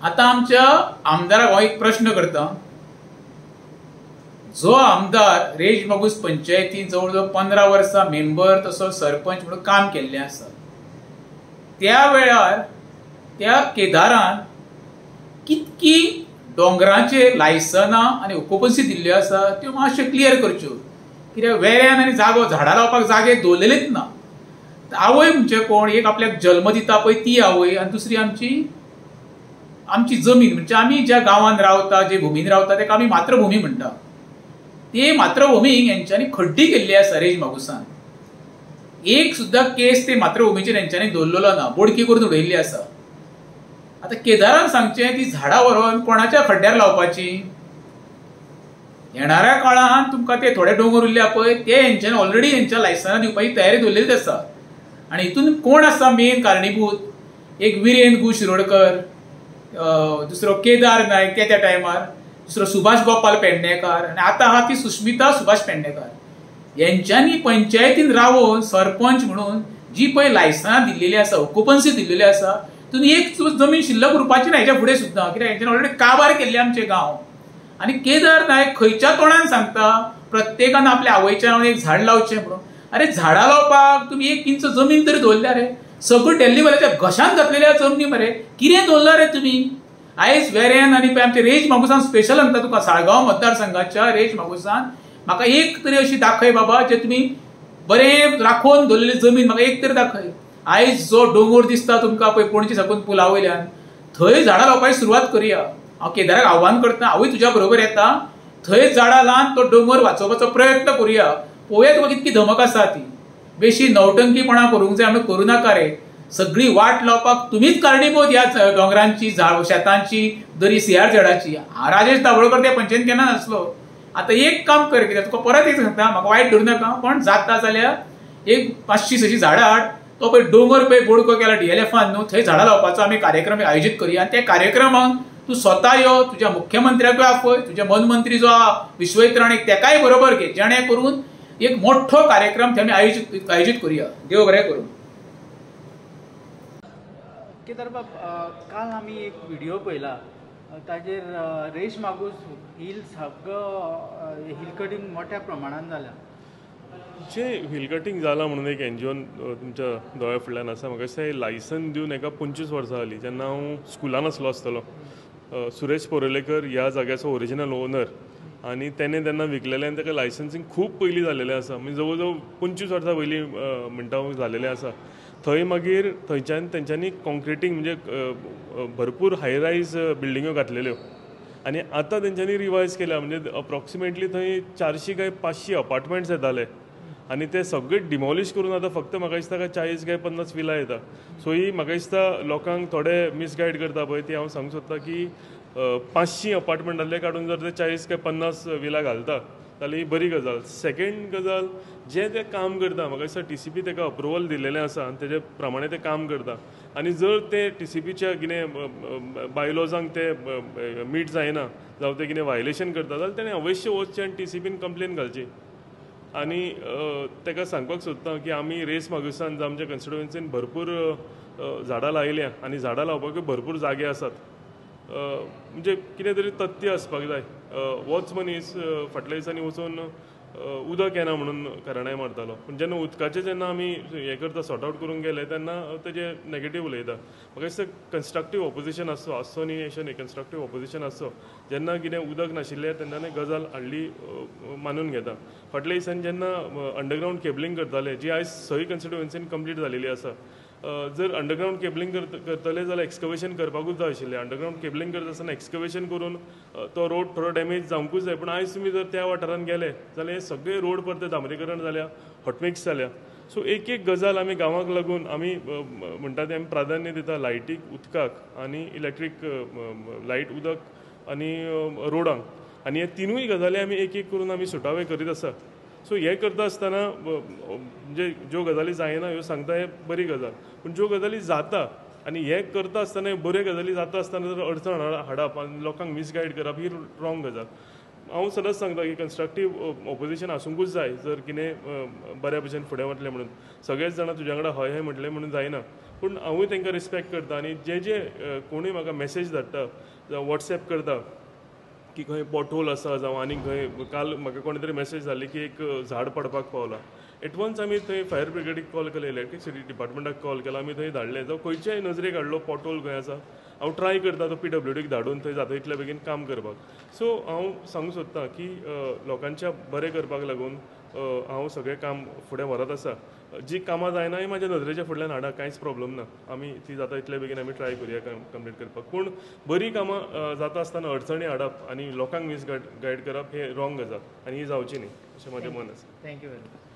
आता आमच्या आमदाराक हांव एक प्रश्न करता। जो आमदार रेज मागूस पंचायतीन जवळ जवळ 15 वर्सां मेंबर तसो सरपंच म्हणून काम केल्लें आसा, त्या वेळार त्या केदारान कितकी डोंगरांचेर लायसनां आनी ऑक्युपन्सी दिल्ल्यो आसा त्यो मातश्यो क्लियर करच्यो। कित्याक वेऱ्यान आनी जागो झाडां लावपाक जागे दवरलेलेच ना। आवय म्हणजे कोण, एक आपल्याक जल्म दिता पळय ती आवय, आनी दुसरी आमची जमीन म्हणजे आमी ज्या गांवांत रावता, जे भुमीन रावता ताका आमी मातृभूमी म्हणटा। ते मातृभूमीक हेंच्यांनी खड्डी केल्ली आसा रेज मागुसान। एक सुद्दां केस ते मातृभूमीचेर हेंच्यांनी दवरलेलो ना, बोडकी करून उडयल्ली आसा। आता केदारान सांगचें ती झाडां व्हरोन कोणाच्या खड्ड्यार लावपाची? येणाऱ्या काळान तुमकां ते थोडे दोंगर उरल्या पळय ते हेंच्यांनी ऑलरेडी हेंच्या लायसनां दिवपाची तयारी दवरलेलीच आसा। आनी हितून कोण आसा मेन कारणीभूत? एक विरेन गु शिरोडकर, दुसरो केदार नायक त्या टायमार, दुसरो सुभाष गोपाल पेडणेकार, आनी आतां आहा ती सुष्मिता सुभाष पेडणेकार। यांच्यांनी पंचायतीन रावून सरपंच म्हणून जी पळय लायसनां दिल्लेली आसा, ऑक्युपन्सी दिल्लेली आसा, तितून एक जमीन शिल्लक उरपाची ना हेच्या फुडें सुद्दां। कित्याक हेंच्यांनी ऑलरेडी काबार केल्ले आमचे गांव। आनी केदार नायक खंयच्या तोंडान सांगता प्रत्येकान आपल्या आवयच्या नांवान एक झाड लावचें म्हणून। अरे झाडां लावपाक तुम्ही 1 इंच जमीन तरी दवरल्या रे? सगळं डेल्लीवाल्याच्या घशान घातलेल्या जमनी मरे, कितें दवरला रे तुम्ही? आयज वेऱ्यान आनी आमच्या रेज मागुसान स्पेशल सांगता तुका, साळगांव मतदारसंघाच्या रेज मागुसान म्हाका एक तरी अशी दाखय बाबा जे तुम्ही बरें राखून दवरलेली जमीन, म्हाका एक तरी दाखय। आयज जो डोंगर दिसता तुमकां पळय पणजी साकून पुला वयल्यान, थंय झाडां लावपाची सुरवात करुया। हांव केदाराक आव्हान करता, हांवूय तुज्या बरोबर येता, थंय झाडां लावन तो डोंगर वाचोवपाचो प्रयत्न करुया। पळोवया तुका कितकी धमक आसा ती। बेशी नवटंकीपणा करूंक जाय म्हणून करूं नाका रे। सगळी वाट लावपाक तुम्हीच कारणीभूत ह्या डोंगरांची, शेतांची, दरी सियार झाडाची। राजेश दाभोळकर त्या पंचायतीन केन्ना नासलो। आता एक काम कर, कित्याक तुका परत एक सांगता, म्हाका वायट धरूं नाका, पण जाता जाल्यार एक 500-600 झाडां हाड। तो पळय डोंगर पळय बोडको केला DLFान न्हू, थंय झाडां लावपाचो आमी कार्यक्रम आयोजीत करुया। आनी त्या कार्यक्रमाक तूं स्वता यो, तुज्या मुख्यमंत्र्याकूय आपय, तुजे मनमंत्री जो विश्वैत्राणीक तेकाय बरोबर घे, जेणे करून एक मोठो कार्यक्रम आमी आयोजीत करुया। देव बरें करूं। केदार बाब, काल आमी एक व्हिडिओ पळयला, ताजेर रेज मागूस हिल सगळं हिल कटिंग मोठ्या प्रमाणात जाल्या। जे हिल कटिंग जाला म्हणून एक NGO तुमच्या दोळ्या फुडल्यान आसा। म्हाका दिसता लायसन दिवन एका 25 वर्सां जालीं, जेन्ना हांव स्कुलान आसलो आसतलो। सुरेश पोरलेकर ह्या जाग्याचो ओरिजिनल ओनर, आनी तेणें तेन्ना विकलेलें आनी ताका लायसन्सींग खूब पयलीं जाल्लेलें आसा, म्हणजे जवळ जवळ 25 वर्सां पयलीं म्हणटा हांव जाल्लेलें आसा। थंय मागीर थंयच्यान तेंच्यांनी कॉन्क्रिटींग म्हणजे भरपूर हाय रायज बिल्डिंगो घातलेल्यो, आनी आतां तेंच्यांनी रिवायज केल्या, म्हणजे अप्रॉक्सिमेटली थंय 400 काय 500 अपार्टमेंट्स येताले, आनी ते सगळे डिमॉलिश करून आतां फक्त म्हाका दिसता काय 40 काय 50 विला येता। सो ही म्हाका दिसता लोकांक थोडे मिसगायड करता पळय ती हांव सांगूंक सोदतां की 500 अपार्टमेंटांतले काडून जर ते 40 काय 50 विला घालता जाल्यार ही बरी गजाल। सेकंड गजाल, जे ते काम करता, म्हाका दिसता TCP ताका अप्रुवल दिल्लेलें आसा आनी तेजे प्रमाणे ते काम करता। आनी जर ते TCPच्या कितें बायलॉजांक ते मीट जायना जावं ते कितें वायलेशन करता जाल्यार तेणें अवश्य वचचें आनी TCPन कंप्लेन घालची। आनी ताका सांगपाक सोदतां की आमी रेस मागुसान आमच्या कन्स्टिट्युएन्सीन भरपूर झाडां लायल्या, आनी झाडां लावपाकूय भरपूर जागे आसात। म्हणजे कितें तरी तथ्य आसपाक जाय। होच मनीस फाटल्या दिसांनी वचून उदक येना म्हणून करणाय मारतालो, पूण जेन्ना उदकाचें जेन्ना आमी हें करता सॉर्ट आवट करूंक गेले तेन्ना तेजे नेगेटीव उलयता। म्हाका दिसता कन्स्ट्रक्टीव ऑपोजिशन आसचो न्ही, अशें न्ही, कन्स्ट्रक्टीव ऑपोजिशन आसचो। जेन्ना कितें उदक नाशिल्लें तेन्ना गजाल हाडली मानून घेता। फाटल्या दिसांनी जेन्ना अंडरग्रावंड केबलिंग करताले, जी आयज सय कन्स्टिट्युएन्सीन कंप्लीट जालेली आसा, जर अंडरग्रावंड केबलिंग करतले जाल्यार एक्सकवेशन करपाकूच जाय आशिल्लें। अंडरग्रावंड केबलिंग करता आसतना एक्सकवेशन करून तो रोड थोडो डॅमेज जावंकूच जाय, पूण आयज तुमी जर त्या वाठारान गेले जाल्यार हे सगळे रोड परते डांबरीकरण जाल्या, हॉटमिक्स जाल्या। सो एक गजाल आमी गांवांक लागून आमी म्हणटा ते आमी प्राधान्य दिता लायटीक, उदकाक आनी इलेक्ट्रीक लायट, उदक आनी रोडांक, आनी हे तिनूय गजाली आमी एक करून आमी सुटावे करीत आसा। सो हें करता आसतना म्हणजे ज्यो गजाली जायना ह्यो सांगता हें बरी गजाल, पूण ज्यो गजाली जाता आनी हें करता आसतना बऱ्यो गजाली जाता आसतना जर अडचण हाडप आनी लोकांक मिसगायड करप ही रॉंग गजाल। हांव सदांच सांगता की कन्स्ट्रक्टीव ऑपोजिशन आसूंकूच जाय जर कितें बऱ्या भशेन फुडें वतलें म्हणून। सगळेच जाणां तुज्या वांगडा हय हय म्हटलें म्हणून जायना, पूण हांवूय तांकां रिस्पेक्ट करता आनी जे जे कोणूय म्हाका मेसेज धाडटा जावं वॉट्सॅप करता की खंय पोटहोल आसा जावं आनीक खंय काल म्हाका कोणी तरी मेसेज धाडली की एक झाड पडपाक पावला एट वन्स आमी थंय फायर ब्रिगेडीक कॉल केलें इलेक्ट्रिसिटी डिपार्टमेंटाक कॉल केला आमी थंय धाडलें जावं खंयच्याय नजरेक हाडलो पोटहोल खंय आसा हांव ट्राय करता तो PWDक धाडून थंय जाता तितले बेगीन काम करपाक सो हांव सांगूं सोदतां की लोकांच्या बरें करपाक लागून हांव सगळें काम फुडें व्हरत आसा जी कामां जायना ही म्हाज्या नदरेच्या फुडल्यान हाडा कांयच प्रॉब्लम ना आमी ती जाता तितले बेगीन आमी ट्राय करुया कंप्लीट करपाक पूण बरी कामां जाता आसतना अडचणी हाडप आनी लोकांक मिसगायड करप हें रॉंग गजाल आनी ही जावची न्ही अशें म्हजें मन आसा थँक्यू वेरी मच